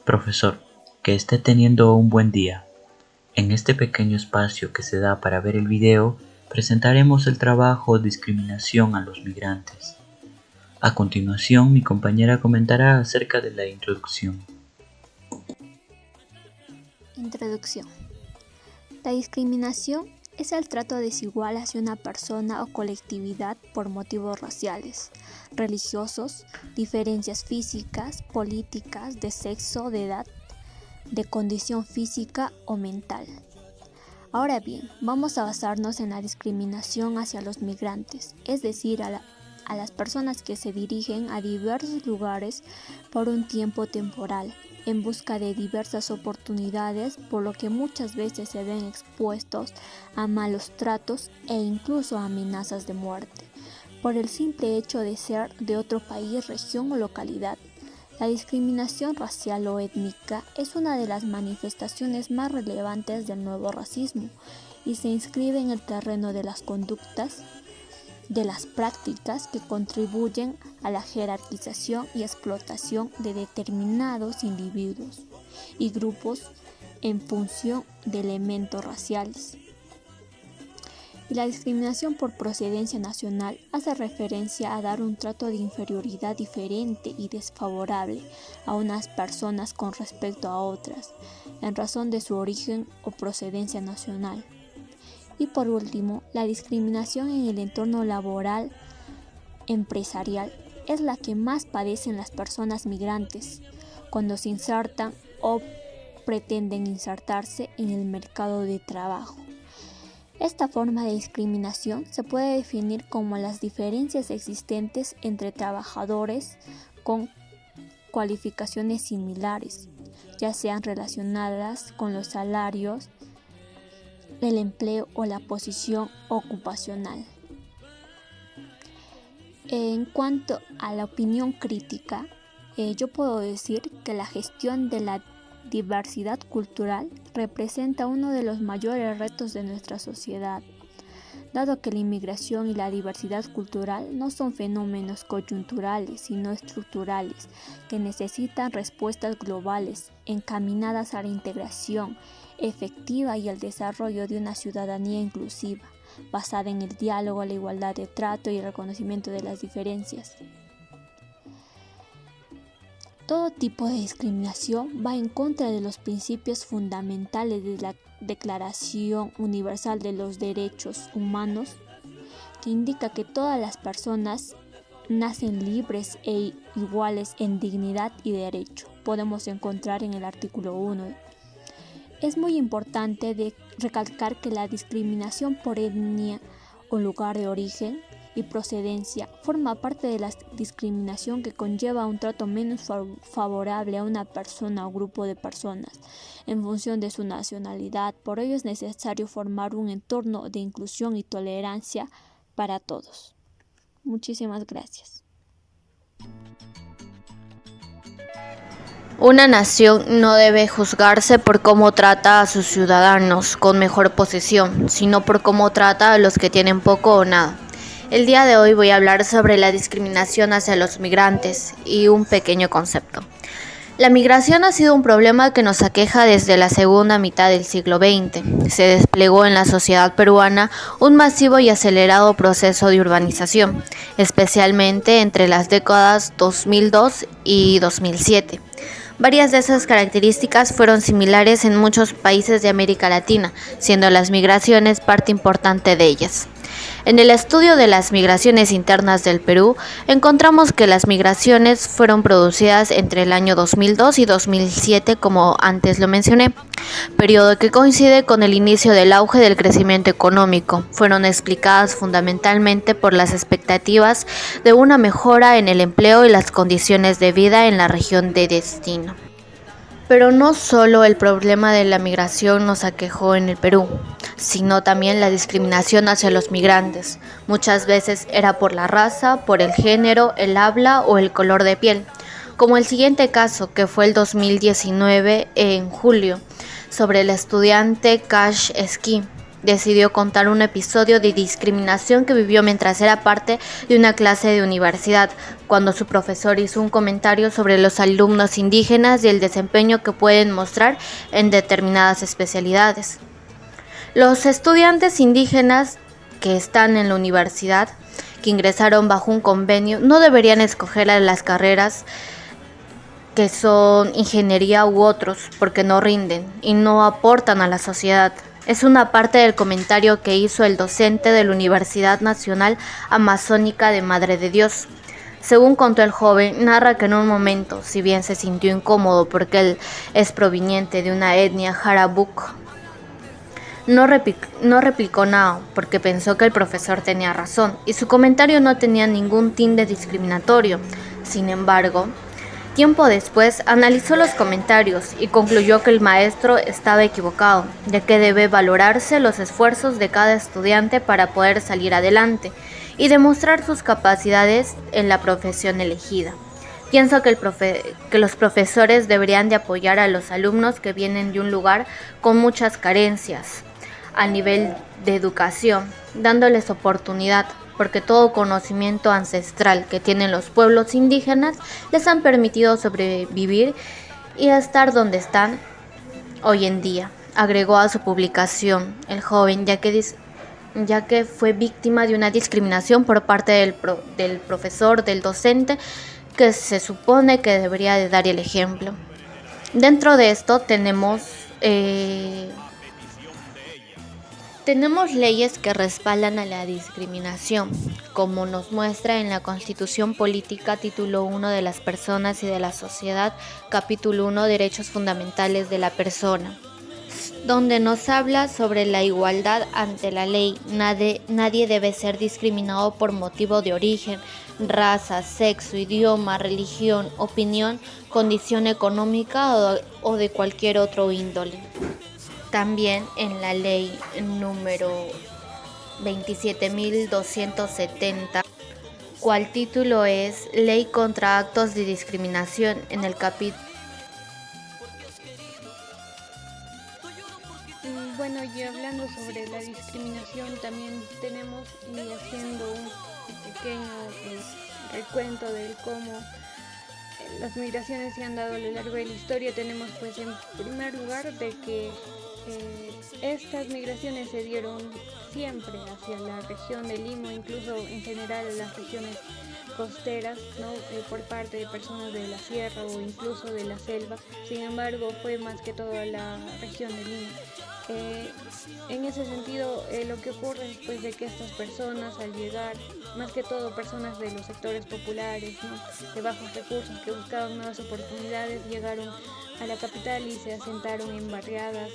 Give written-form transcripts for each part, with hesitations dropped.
Profesor, que esté teniendo un buen día. En este pequeño espacio que se da para ver el video, presentaremos el trabajo Discriminación a los migrantes. A continuación, mi compañera comentará acerca de la introducción. Introducción. La discriminación es el trato desigual hacia una persona o colectividad por motivos raciales, religiosos, diferencias físicas, políticas, de sexo, de edad, de condición física o mental. Ahora bien, vamos a basarnos en la discriminación hacia los migrantes, es decir, a las personas que se dirigen a diversos lugares por un tiempo temporal, en busca de diversas oportunidades, por lo que muchas veces se ven expuestos a malos tratos e incluso a amenazas de muerte, por el simple hecho de ser de otro país, región o localidad. La discriminación racial o étnica es una de las manifestaciones más relevantes del nuevo racismo y se inscribe en el terreno de las conductas, de las prácticas que contribuyen a la jerarquización y explotación de determinados individuos y grupos en función de elementos raciales. Y la discriminación por procedencia nacional hace referencia a dar un trato de inferioridad diferente y desfavorable a unas personas con respecto a otras, en razón de su origen o procedencia nacional. Y por último, la discriminación en el entorno laboral empresarial es la que más padecen las personas migrantes cuando se insertan o pretenden insertarse en el mercado de trabajo. Esta forma de discriminación se puede definir como las diferencias existentes entre trabajadores con cualificaciones similares, ya sean relacionadas con los salarios, el empleo o la posición ocupacional. En cuanto a la opinión crítica, yo puedo decir que la gestión de la diversidad cultural representa uno de los mayores retos de nuestra sociedad, dado que la inmigración y la diversidad cultural no son fenómenos coyunturales, sino estructurales, que necesitan respuestas globales, encaminadas a la integración efectiva y al desarrollo de una ciudadanía inclusiva, basada en el diálogo, la igualdad de trato y el reconocimiento de las diferencias. Todo tipo de discriminación va en contra de los principios fundamentales de la Declaración Universal de los Derechos Humanos, que indica que todas las personas nacen libres e iguales en dignidad y derecho. Podemos encontrar en el artículo 1. Es muy importante recalcar que la discriminación por etnia o lugar de origen y procedencia forma parte de la discriminación que conlleva un trato menos favorable a una persona o grupo de personas en función de su nacionalidad. Por ello es necesario formar un entorno de inclusión y tolerancia para todos. Muchísimas gracias. Una nación no debe juzgarse por cómo trata a sus ciudadanos con mejor posición, sino por cómo trata a los que tienen poco o nada. El día de hoy voy a hablar sobre la discriminación hacia los migrantes y un pequeño concepto. La migración ha sido un problema que nos aqueja desde la segunda mitad del siglo XX. Se desplegó en la sociedad peruana un masivo y acelerado proceso de urbanización, especialmente entre las décadas 2002 y 2007. Varias de esas características fueron similares en muchos países de América Latina, siendo las migraciones parte importante de ellas. En el estudio de las migraciones internas del Perú, encontramos que las migraciones fueron producidas entre el año 2002 y 2007, como antes lo mencioné, periodo que coincide con el inicio del auge del crecimiento económico. Fueron explicadas fundamentalmente por las expectativas de una mejora en el empleo y las condiciones de vida en la región de destino. Pero no solo el problema de la migración nos aquejó en el Perú, sino también la discriminación hacia los migrantes. Muchas veces era por la raza, por el género, el habla o el color de piel, como el siguiente caso que fue el 2019 en julio, sobre el estudiante Cash Esquí, decidió contar un episodio de discriminación que vivió mientras era parte de una clase de universidad, cuando su profesor hizo un comentario sobre los alumnos indígenas y el desempeño que pueden mostrar en determinadas especialidades. Los estudiantes indígenas que están en la universidad, que ingresaron bajo un convenio, no deberían escoger las carreras que son ingeniería u otros, porque no rinden y no aportan a la sociedad. Es una parte del comentario que hizo el docente de la Universidad Nacional Amazónica de Madre de Dios. Según contó el joven, narra que en un momento, si bien se sintió incómodo porque él es proveniente de una etnia Jarabuk, no replicó nada porque pensó que el profesor tenía razón y su comentario no tenía ningún tinte discriminatorio. Sin embargo, tiempo después analizó los comentarios y concluyó que el maestro estaba equivocado, ya que debe valorarse los esfuerzos de cada estudiante para poder salir adelante y demostrar sus capacidades en la profesión elegida. Pienso que los profesores deberían de apoyar a los alumnos que vienen de un lugar con muchas carencias a nivel de educación, dándoles oportunidad, porque todo conocimiento ancestral que tienen los pueblos indígenas les han permitido sobrevivir y estar donde están hoy en día, agregó a su publicación el joven, ya que fue víctima de una discriminación por parte del profesor, del docente, que se supone que debería de dar el ejemplo. Dentro de esto tenemos leyes que respaldan a la discriminación, como nos muestra en la Constitución Política, Título 1 de las Personas y de la Sociedad, Capítulo 1, Derechos Fundamentales de la Persona, donde nos habla sobre la igualdad ante la ley. Nadie debe ser discriminado por motivo de origen, raza, sexo, idioma, religión, opinión, condición económica o de cualquier otro índole. También en la ley número 27.270, cual título es Ley contra Actos de Discriminación, en el capítulo. Bueno, y hablando sobre la discriminación, también tenemos, y haciendo un pequeño recuento de cómo las migraciones se han dado a lo largo de la historia, tenemos pues en primer lugar de que estas migraciones se dieron siempre hacia la región de Lima, incluso en general las regiones costeras, ¿no? Por parte de personas de la sierra o incluso de la selva. Sin embargo, fue más que todo la región de Lima. En ese sentido, lo que ocurre es pues, de que estas personas al llegar, más que todo personas de los sectores populares, ¿no? De bajos recursos que buscaban nuevas oportunidades, llegaron a la capital y se asentaron en barriadas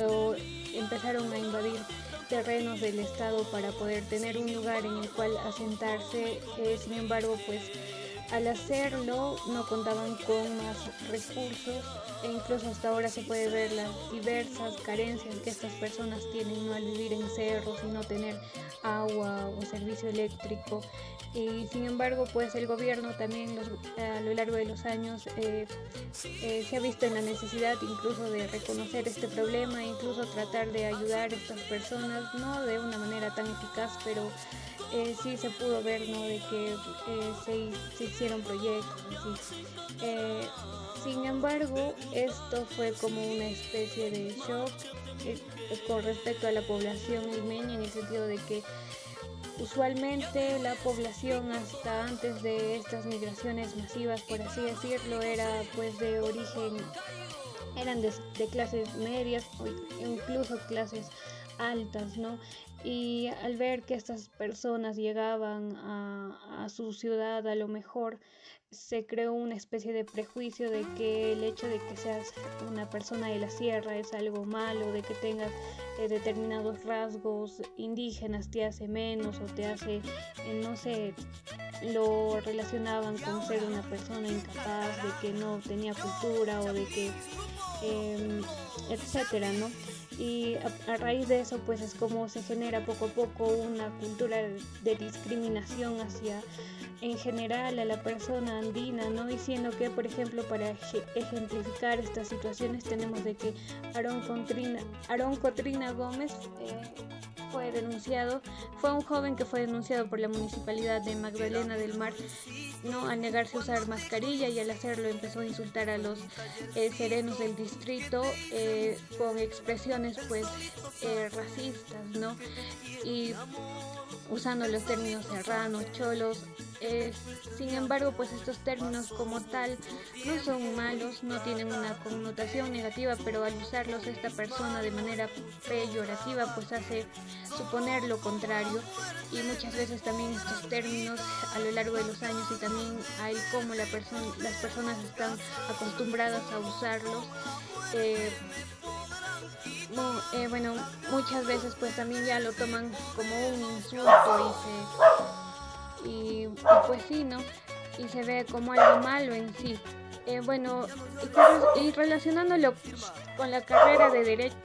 o empezaron a invadir terrenos del Estado para poder tener un lugar en el cual asentarse. Sin embargo, pues al hacerlo no contaban con más recursos e incluso hasta ahora se puede ver las diversas carencias que estas personas tienen, ¿no? Al vivir en cerros y no tener agua o servicio eléctrico. Y sin embargo, pues el gobierno también a lo largo de los años se ha visto en la necesidad incluso de reconocer este problema e incluso tratar de ayudar a estas personas, no de una manera tan eficaz, pero sí se pudo ver, ¿no? De que se hicieron proyectos así. Sin embargo, esto fue como una especie de shock con respecto a la población limeña, en el sentido de que usualmente la población hasta antes de estas migraciones masivas, por así decirlo, era pues de origen, eran de clases medias o incluso clases altas, ¿no? Y al ver que estas personas llegaban a su ciudad, a lo mejor se creó una especie de prejuicio de que el hecho de que seas una persona de la sierra es algo malo, de que tengas determinados rasgos indígenas te hace menos o te hace, no sé, lo relacionaban con ser una persona incapaz, de que no tenía cultura o de que etcétera, ¿no? Y a raíz de eso pues es como se genera genera poco a poco una cultura de discriminación hacia en general a la persona andina, ¿no? Diciendo que, por ejemplo, para ejemplificar estas situaciones tenemos de que Aarón Cotrina Gómez fue un joven que fue denunciado por la municipalidad de Magdalena del Mar, ¿no? Al negarse a usar mascarilla, y al hacerlo empezó a insultar a los serenos del distrito con expresiones pues racistas, ¿no? Y usando los términos serranos, cholos. Sin embargo, pues estos términos como tal no son malos, no tienen una connotación negativa, pero al usarlos esta persona de manera peyorativa pues hace suponer lo contrario, y muchas veces también estos términos a lo largo de los años y también hay cómo las personas están acostumbradas a usarlos. Bueno, muchas veces pues también ya lo toman como un insulto y pues sí, ¿no? Y se ve como algo malo en sí. Bueno, y relacionándolo con la carrera de Derecho,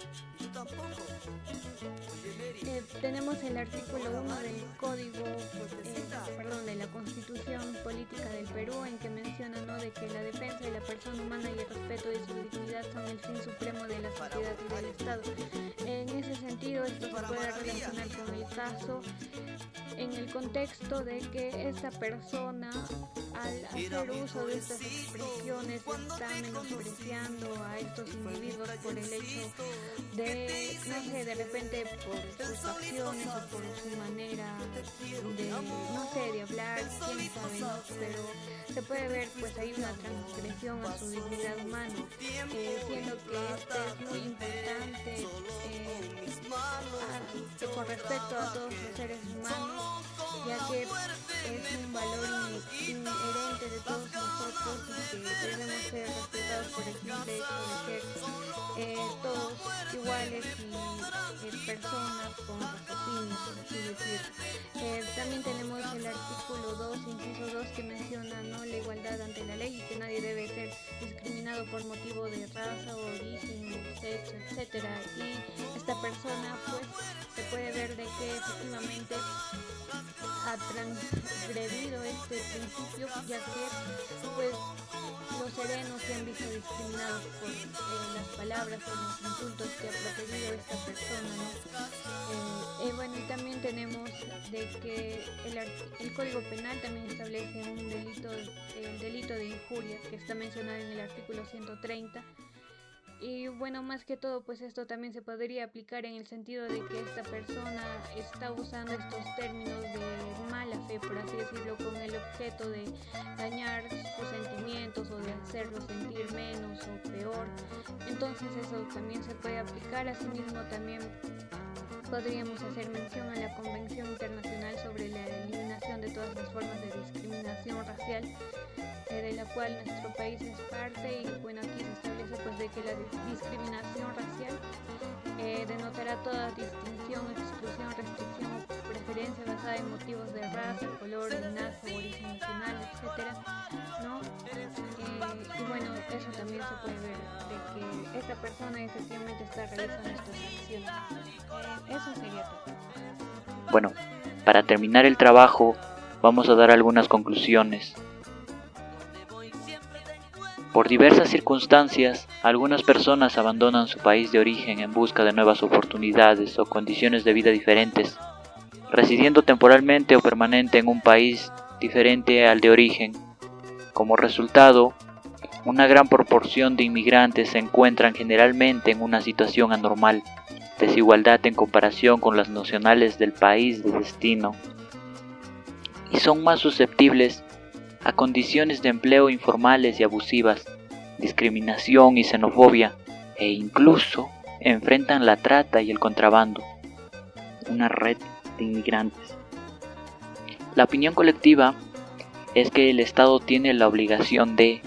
tenemos el artículo 1 del Código, de la Constitución Política del Perú, en que menciona, ¿no?, de que la defensa de la persona humana y el respeto de su dignidad son el fin supremo de la sociedad y del Estado. En ese sentido, esto se puede relacionar con el caso en el contexto de que esta persona, al hacer uso de estas expresiones, está menospreciando a estos individuos por el hecho de, no sé, de repente por sus acciones o por su manera de, no sé, de hablar, quién sabe, ¿no? Pero se puede ver pues ahí una transgresión a su dignidad humana, siendo que esto es muy importante con respecto a todos los seres humanos, ya que es un valor inherente de todos nosotros y que debemos ser respetados por el simple hecho de ser todos iguales y personas con raciocinio, por así decirlo. También tenemos el artículo 2, inciso 2, que menciona, ¿no?, la igualdad ante la ley y que nadie debe ser discriminado por motivo de raza, origen, sexo, etcétera. Y esta persona pues se puede ver de que efectivamente ha transgredido este principio, ya que pues los serenos se han visto discriminados por las palabras o los insultos que ha proferido esta persona, ¿no? Bueno, y también tenemos de que el Código Penal también establece un delito, el delito de injuria, que está mencionado en el artículo 130. Y bueno, más que todo, pues esto también se podría aplicar en el sentido de que esta persona está usando estos términos de mala fe, por así decirlo, con el objeto de dañar sus sentimientos o de hacerlos sentir menos o peor. Entonces eso también se puede aplicar. Asimismo, también podríamos hacer mención a la Convención Internacional sobre la Eliminación de todas las formas de discriminación racial, de la cual nuestro país es parte, y bueno, aquí se establece pues de que la discriminación racial denotará toda distinción, exclusión, restricción o preferencia basada en motivos de raza, color, linaje, origen nacional, etcétera, ¿no? Y bueno, eso también se puede ver de que esta persona efectivamente está realizando estas acciones. Eso sería todo. Bueno, para terminar el trabajo, vamos a dar algunas conclusiones. Por diversas circunstancias, algunas personas abandonan su país de origen en busca de nuevas oportunidades o condiciones de vida diferentes, residiendo temporalmente o permanente en un país diferente al de origen. Como resultado, una gran proporción de inmigrantes se encuentran generalmente en una situación anormal, desigualdad en comparación con las nacionales del país de destino, y son más susceptibles a condiciones de empleo informales y abusivas, discriminación y xenofobia, e incluso enfrentan la trata y el contrabando, una red de inmigrantes. La opinión colectiva es que el Estado tiene la obligación de,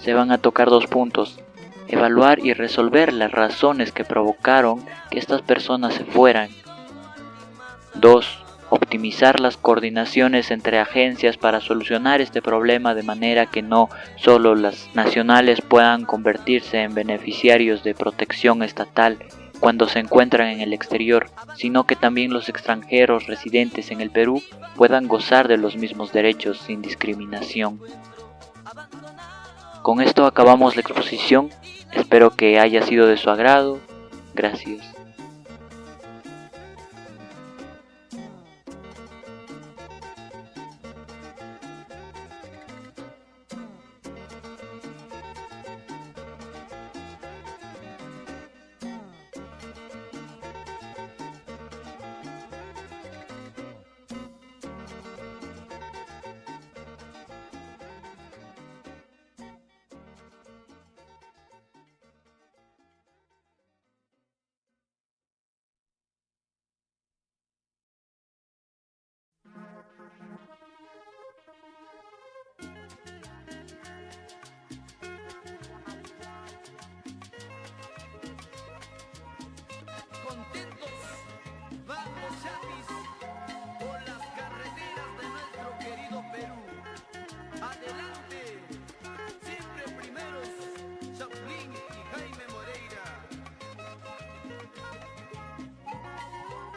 se van a tocar 2 puntos, evaluar y resolver las razones que provocaron que estas personas se fueran. 2. Optimizar las coordinaciones entre agencias para solucionar este problema de manera que no solo las nacionales puedan convertirse en beneficiarios de protección estatal, cuando se encuentran en el exterior, sino que también los extranjeros residentes en el Perú puedan gozar de los mismos derechos sin discriminación. Con esto acabamos la exposición, espero que haya sido de su agrado. Gracias.